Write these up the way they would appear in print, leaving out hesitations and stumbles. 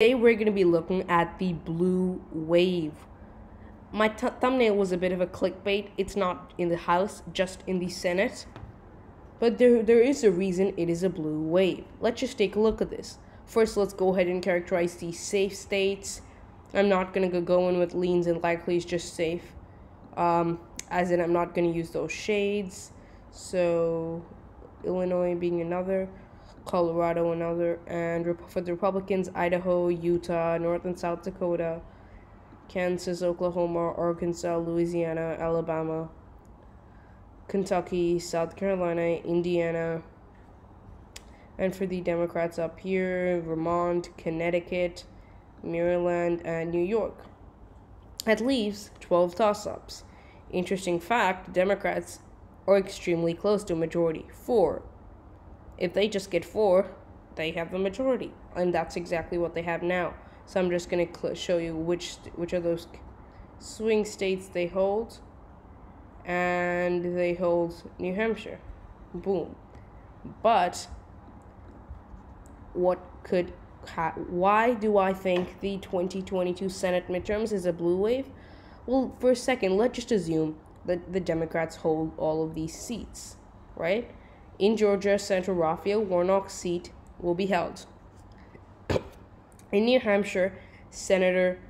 Today we're going to be looking at the blue wave. My thumbnail was a bit of a clickbait. It's not in the House, just in the Senate. But there is a reason it is a blue wave. Let's just take a look at this. First, let's go ahead and characterize the safe states. I'm not going to go in with leans and likely, just safe. As in, I'm not going to use those shades. So, Illinois being another. Colorado another, and for the Republicans, Idaho, Utah, North and South Dakota, Kansas, Oklahoma, Arkansas, Louisiana, Alabama, Kentucky, South Carolina, Indiana, and for the Democrats up here, Vermont, Connecticut, Maryland, and New York. That leaves 12 toss-ups. Interesting fact, Democrats are extremely close to a majority, 4. If they just get 4, they have the majority, and that's exactly what they have now. So I'm just going to show you which of those swing states they hold, and they hold New Hampshire. Boom. But why do I think the 2022 Senate midterms is a blue wave? Well, for a second, let's just assume that the Democrats hold all of these seats, right? In Georgia, Senator Raphael Warnock's seat will be held. In New Hampshire, Senator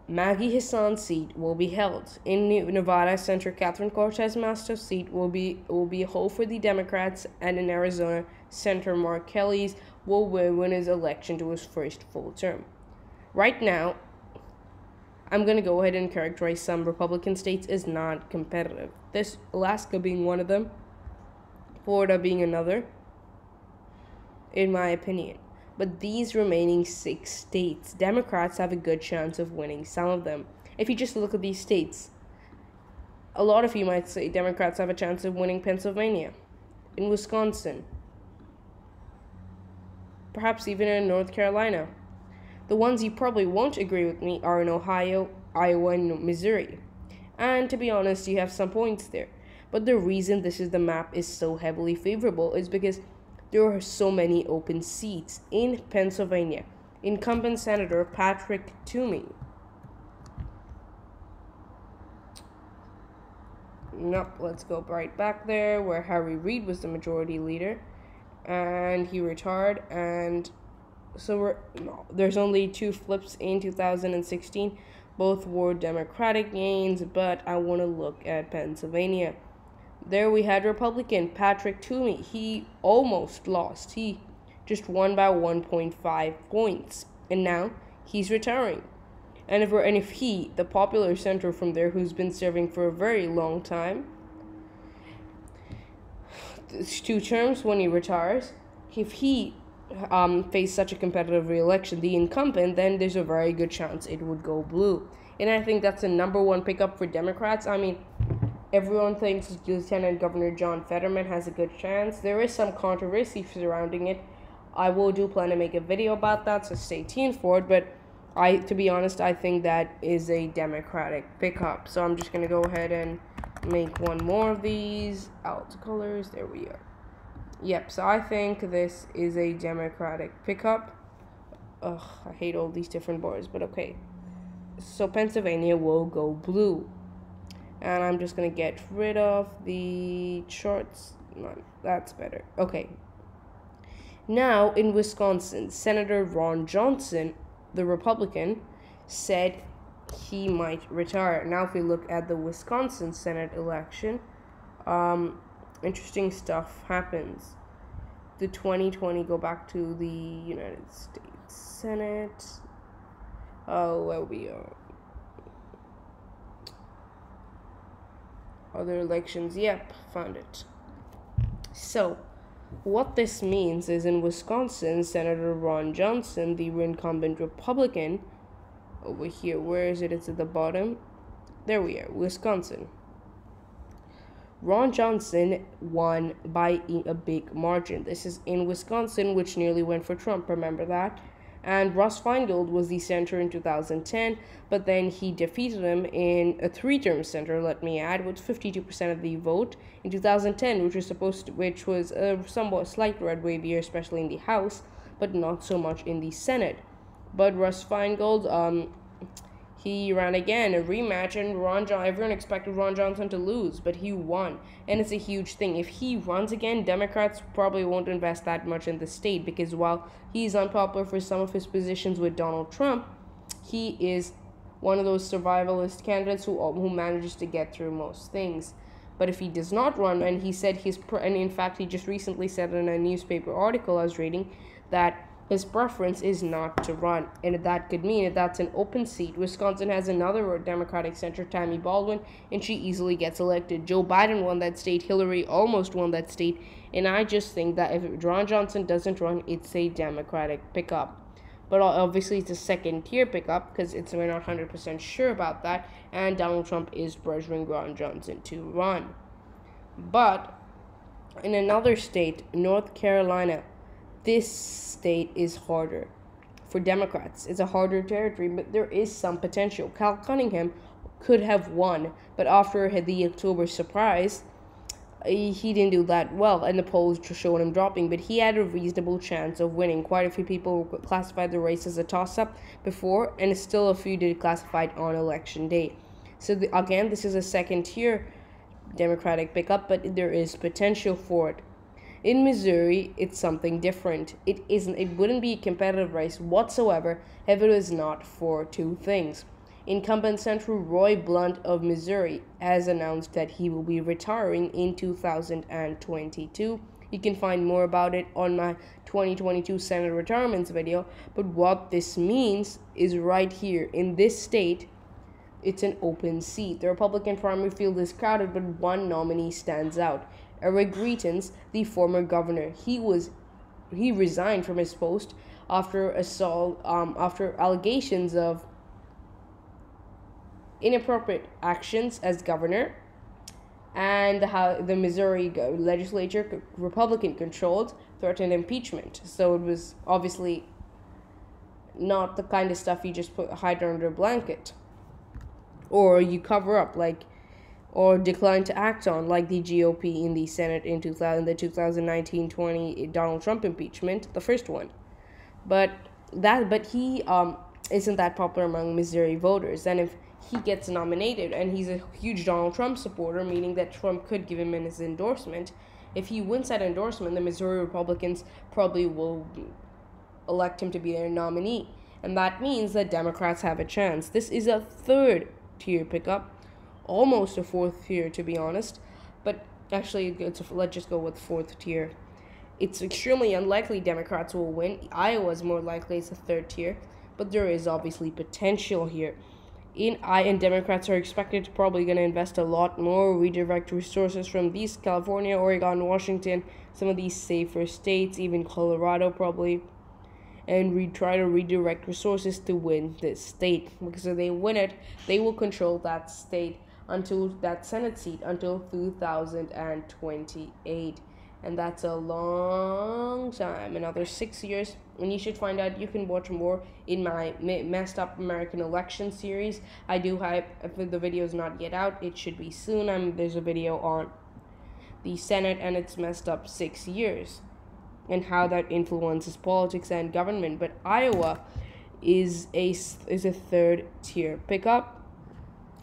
Maggie Hassan's seat will be held. In Nevada, Senator Catherine Cortez Masto's seat will be a hold for the Democrats, and in Arizona, Senator Mark Kelly's will win his election to his first full term. Right now, I'm going to go ahead and characterize some Republican states as not competitive. This Alaska being one of them. Florida being another, in my opinion. But these remaining 6 states, Democrats have a good chance of winning some of them. If you just look at these states, a lot of you might say Democrats have a chance of winning Pennsylvania, in Wisconsin, perhaps even in North Carolina. The ones you probably won't agree with me are in Ohio, Iowa, and Missouri. And to be honest, you have some points there. But the reason the map is so heavily favorable is because there are so many open seats in Pennsylvania. Incumbent Senator Patrick Toomey. Nope, let's go right back there where Harry Reid was the majority leader. And he retired. And so there's only 2 flips in 2016. Both were Democratic gains, but I want to look at Pennsylvania. There we had Republican Patrick Toomey. He almost lost. He just won by 1.5 points. And now he's retiring. And if he, the popular senator from there who's been serving for a very long time, 2 terms when he retires, if he faced such a competitive re-election, the incumbent, then there's a very good chance it would go blue. And I think that's the number 1 pickup for Democrats. I mean, everyone thinks Lieutenant Governor John Fetterman has a good chance. There is some controversy surrounding it. I do plan to make a video about that, so stay tuned for it. But to be honest, I think that is a Democratic pickup. So I'm just going to go ahead and make one more of these. Out colors, there we are. Yep, so I think this is a Democratic pickup. Ugh, I hate all these different bars, but okay. So Pennsylvania will go blue. And I'm just going to get rid of the charts. No, that's better. Okay. Now, in Wisconsin, Senator Ron Johnson, the Republican, said he might retire. Now, if we look at the Wisconsin Senate election, interesting stuff happens. The 2020, go back to the United States Senate. Oh, where we are. Other elections, yep, found it. So, what this means is in Wisconsin, Senator Ron Johnson, the incumbent Republican, over here, where is it? It's at the bottom. There we are, Wisconsin. Ron Johnson won by a big margin. This is in Wisconsin, which nearly went for Trump, remember that? And Russ Feingold was the senator in 2010, but then he defeated him in a 3-term senator, let me add, with 52% of the vote in 2010, which was a somewhat slight red wave year, especially in the House, but not so much in the Senate. But Russ Feingold, he ran again, a rematch, and everyone expected Ron Johnson to lose, but he won. And it's a huge thing. If he runs again, Democrats probably won't invest that much in the state, because while he's unpopular for some of his positions with Donald Trump, he is one of those survivalist candidates who manages to get through most things. But if he does not run, and he said and in fact he just recently said in a newspaper article I was reading that his preference is not to run, and that could mean that that's an open seat. Wisconsin has another Democratic senator, Tammy Baldwin, and she easily gets elected. Joe Biden won that state. Hillary almost won that state. And I just think that if Ron Johnson doesn't run, it's a Democratic pickup. But obviously, it's a second-tier pickup because we're not 100% sure about that. And Donald Trump is pressuring Ron Johnson to run. But in another state, North Carolina, this state is harder for Democrats. It's a harder territory, but there is some potential. Cal Cunningham could have won, but after the October surprise, he didn't do that well, and the polls showed him dropping, but he had a reasonable chance of winning. Quite a few people classified the race as a toss-up before, and still a few did classify it on Election Day. So again, this is a second-tier Democratic pickup, but there is potential for it. In Missouri, it's something different. It wouldn't be a competitive race whatsoever if it was not for two things. Incumbent Senator Roy Blunt of Missouri has announced that he will be retiring in 2022. You can find more about it on my 2022 Senate retirements video, but what this means is right here in this state, it's an open seat. The Republican primary field is crowded, but one nominee stands out. Eric Greitens, the former governor, he resigned from his post after allegations of inappropriate actions as governor, and how the Missouri legislature, Republican controlled, threatened impeachment. So it was obviously not the kind of stuff you just hide under a blanket, or you cover up, or decline to act on, like the GOP in the Senate in the 2019-20 Donald Trump impeachment, the first one. But he isn't that popular among Missouri voters, and if he gets nominated, and he's a huge Donald Trump supporter, meaning that Trump could give him his endorsement, if he wins that endorsement, the Missouri Republicans probably will elect him to be their nominee, and that means that Democrats have a chance. This is a third-tier pickup, almost a fourth tier, to be honest, but actually, let's just go with fourth tier. It's extremely unlikely Democrats will win. Iowa's more likely it's a third tier, but there is obviously potential here. And Democrats are expected to probably going to invest a lot more, redirect resources from these California, Oregon, Washington, some of these safer states, even Colorado probably, and try to redirect resources to win this state. Because if they win it, they will control that state until that Senate seat until 2028. And that's a long time, another 6 years. And you should find out, you can watch more in my Messed Up American Election series. I do have, if the video is not yet out, it should be soon. There's a video on the Senate and its messed up 6 years and how that influences politics and government. But Iowa is a third tier pickup.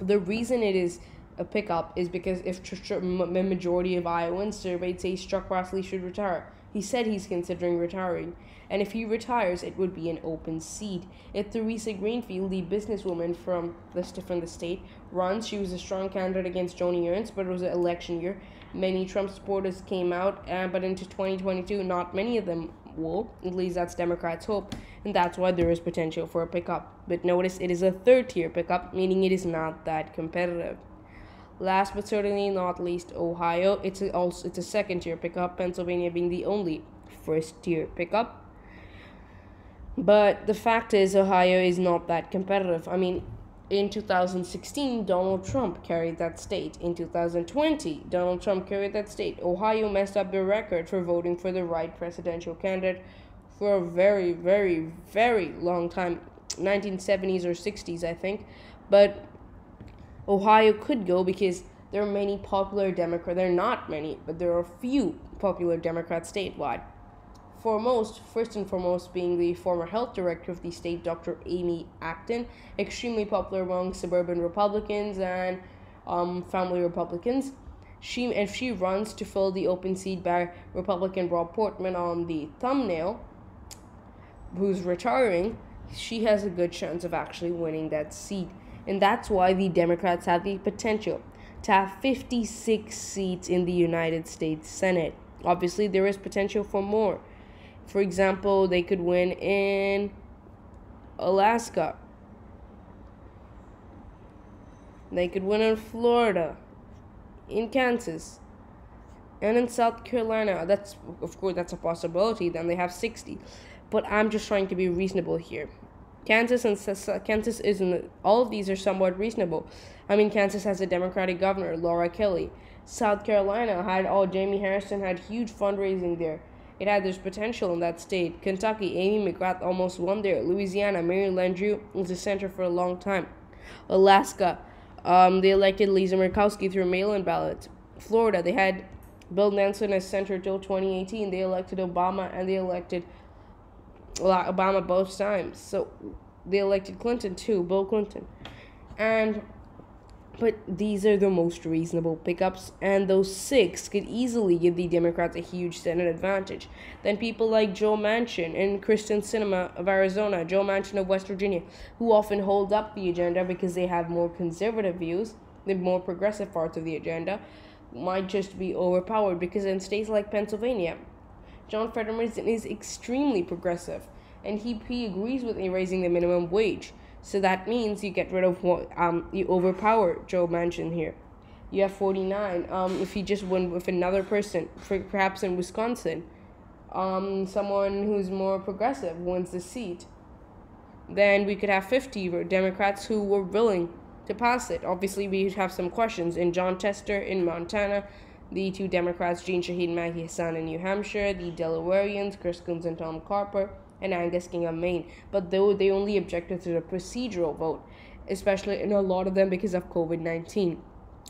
The reason it is a pickup is because if the majority of Iowans surveyed say Chuck Grassley should retire. He said he's considering retiring, and if he retires, it would be an open seat. If Theresa Greenfield, the businesswoman from the state, runs, she was a strong candidate against Joni Ernst, but it was an election year. Many Trump supporters came out, but into 2022, not many of them will. At least that's Democrats' hope, and that's why there is potential for a pickup. But notice it is a third-tier pickup, meaning it is not that competitive. Last but certainly not least, Ohio. It's a second-tier pickup, Pennsylvania being the only first-tier pickup. But the fact is, Ohio is not that competitive. I mean, in 2016, Donald Trump carried that state. In 2020, Donald Trump carried that state. Ohio messed up the record for voting for the right presidential candidate for a very, very, very long time. 1970s or 60s, I think. But Ohio could go because there are many popular Democrats. There are not many, but there are few popular Democrats statewide. First and foremost being the former health director of the state, Dr. Amy Acton, extremely popular among suburban Republicans and family Republicans. If she runs to fill the open seat by Republican Rob Portman on the thumbnail, who's retiring, she has a good chance of actually winning that seat. And that's why the Democrats have the potential to have 56 seats in the United States Senate. Obviously, there is potential for more. For example, they could win in Alaska. They could win in Florida, in Kansas, and in South Carolina. That's a possibility. Then they have 60. But I'm just trying to be reasonable here. Kansas isn't. All of these are somewhat reasonable. I mean, Kansas has a Democratic governor, Laura Kelly. South Carolina Jamie Harrison had huge fundraising there. It had this potential in that state. Kentucky, Amy McGrath almost won there. Louisiana, Mary Landrieu was a senator for a long time. Alaska, they elected Lisa Murkowski through mail-in ballots. Florida, they had Bill Nelson as senator till 2018. They elected Obama, and they elected Obama both times. So they elected Clinton too, Bill Clinton. But these are the most reasonable pickups, and those 6 could easily give the Democrats a huge Senate advantage. Then people like Joe Manchin and Kristen Sinema of Arizona, Joe Manchin of West Virginia, who often hold up the agenda because they have more conservative views, the more progressive parts of the agenda, might just be overpowered because in states like Pennsylvania, John Fetterman is extremely progressive, and he agrees with raising the minimum wage. So that means you get rid of you overpower Joe Manchin here. You have 49. If you just win with another person, perhaps in Wisconsin, someone who's more progressive wins the seat, then we could have 50 Democrats who were willing to pass it. Obviously, we have some questions. In John Tester in Montana, the 2 Democrats, Jean Shaheen Maggie Hassan in New Hampshire, the Delawareans, Chris Coons and Tom Carper, and Angus King of Maine. But though they only objected to the procedural vote, especially in a lot of them because of COVID-19.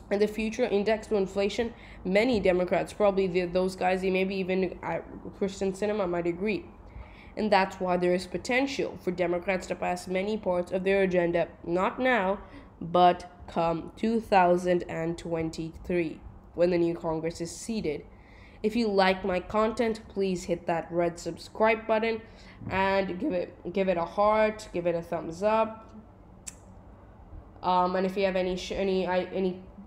And the future index to inflation, many Democrats, probably those guys, maybe even Kristen Sinema might agree. And that's why there is potential for Democrats to pass many parts of their agenda, not now, but come 2023, when the new Congress is seated. If you like my content, please hit that red subscribe button and give it a heart, give it a thumbs up. And if you have any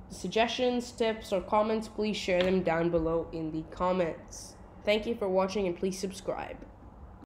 suggestions, tips, or comments, please share them down below in the comments. Thank you for watching, and please subscribe.